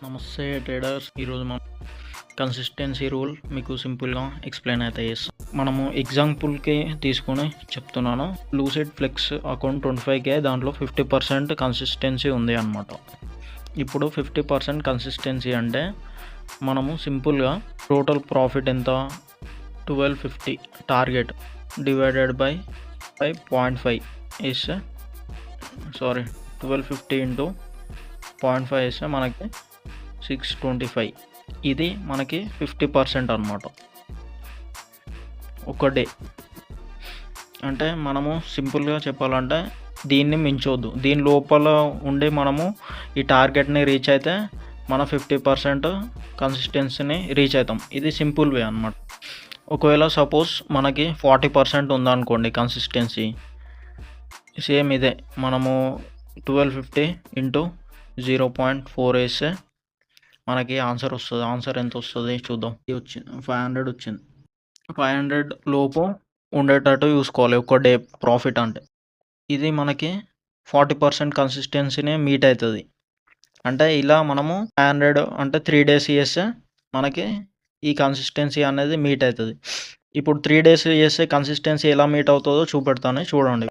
నమస్తే ట్రేడర్స్. ఈరోజు మనం కన్సిస్టెన్సీ రూల్ మీకు సింపుల్గా ఎక్స్ప్లెయిన్ అయితే చేస్తాం. మనము ఎగ్జాంపుల్కి తీసుకొని చెప్తున్నాను. లూసిడ్ ఫ్లెక్స్ అకౌంట్ 25K, దాంట్లో 50% కన్సిస్టెన్సీ ఉంది అనమాట. ఇప్పుడు 50% కన్సిస్టెన్సీ అంటే మనము సింపుల్గా టోటల్ ప్రాఫిట్ ఎంత, 1250 టార్గెట్ డివైడెడ్ బై 0.5 వేస్తే 1250 ఇంటూ 0.5 వేస్తే మనకి 625. ఇది మనకి 50% అనమాట ఒక డే. అంటే మనము సింపుల్గా చెప్పాలంటే దీన్ని మించవద్దు, దీని లోపల ఉండి మనము ఈ టార్గెట్ని రీచ్ అయితే మన 50% కన్సిస్టెన్సీని రీచ్ అవుతాం. ఇది సింపుల్ వే అనమాట. ఒకవేళ సపోజ్ మనకి 40% ఉందనుకోండి కన్సిస్టెన్సీ, సేమ్ ఇదే మనము 1250 ఇంటూ 0.4 వేస్తే మనకి ఆన్సర్ వస్తుంది. ఆన్సర్ ఎంత వస్తుంది చూద్దాం. ఇది వచ్చింది 500 వచ్చింది. 500 లోపు ఉండేటట్టు చూసుకోవాలి ఒక డే ప్రాఫిట్ అంటే. ఇది మనకి 40% కన్సిస్టెన్సీనే మీట్ అవుతుంది. అంటే ఇలా మనము 500 అంటే 3 డేస్ చేస్తే మనకి ఈ కన్సిస్టెన్సీ అనేది మీట్ అవుతుంది. ఇప్పుడు 3 డేస్ చేస్తే కన్సిస్టెన్సీ ఎలా మీట్ అవుతుందో చూపెడతాను, చూడండి.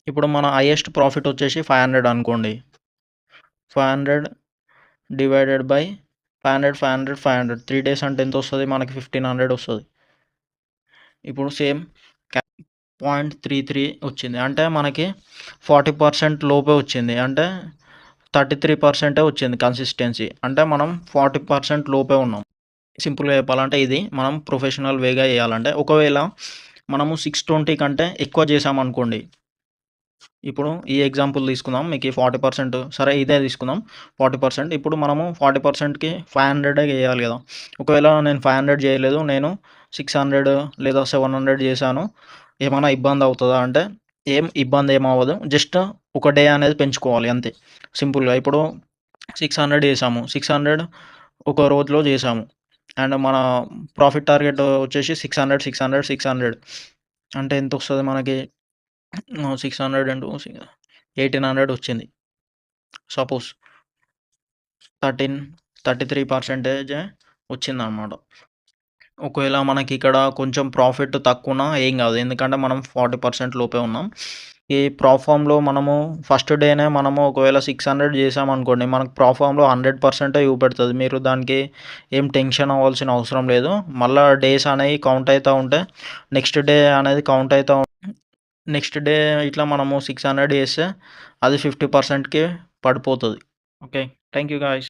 ఇప్పుడు మన హైయెస్ట్ ప్రాఫిట్ వచ్చేసి 500 అనుకోండి. 500 డివైడెడ్ బై 500 3 డేస్ అంటే ఎంత వస్తుంది మనకి? 1500 వస్తుంది. ఇప్పుడు సేమ్ 0.33 వచ్చింది. అంటే మనకి 40% లోపే వచ్చింది. అంటే 33% వచ్చింది కన్సిస్టెన్సీ. అంటే మనం 40% లోపే ఉన్నాం. సింపుల్గా చెప్పాలంటే ఇది మనం ప్రొఫెషనల్ వేగా చేయాలంటే, ఒకవేళ మనము 620 కంటే ఎక్కువ చేసామనుకోండి. ఇప్పుడు ఈ ఎగ్జాంపుల్ తీసుకుందాం. మీకు 40%, సరే ఇదే తీసుకుందాం 40%. ఇప్పుడు మనము 40%కి 500 వేయాలి కదా. ఒకవేళ నేను 500 చేయలేదు, నేను 600 లేదా 700 చేశాను, ఏమైనా ఇబ్బంది అవుతుందా అంటే ఏం ఇబ్బంది ఏమవ్వదు. జస్ట్ ఒక డే అనేది పెంచుకోవాలి అంతే సింపుల్గా. ఇప్పుడు 600 చేసాము, 600 ఒక రోజులో చేసాము. అండ్ మన ప్రాఫిట్ టార్గెట్ వచ్చేసి 600 అంటే ఎంత వస్తుంది మనకి? 600 ఇంటూ 1800 వచ్చింది. సపోజ్ 33% వచ్చిందన్నమాట. ఒకవేళ మనకి ఇక్కడ కొంచెం ప్రాఫిట్ తక్కువనా ఏం కాదు, ఎందుకంటే మనం 40% లోపే ఉన్నాం. ఈ ప్రాఫామ్లో మనము ఫస్ట్ డేనే మనము ఒకవేళ 600 చేసామనుకోండి, మనకు ప్రాఫామ్లో 100% చూపెడుతుంది. మీరు దానికి ఏం టెన్షన్ అవ్వాల్సిన అవసరం లేదు. మళ్ళీ డేస్ అనేవి కౌంట్ అవుతూ ఉంటే నెక్స్ట్ డే అనేది కౌంట్ అవుతూ నెక్స్ట్ డే ఇట్లా మనము 600 చేస్తే అది 50%కి పడిపోతుంది. Okay, thank you guys.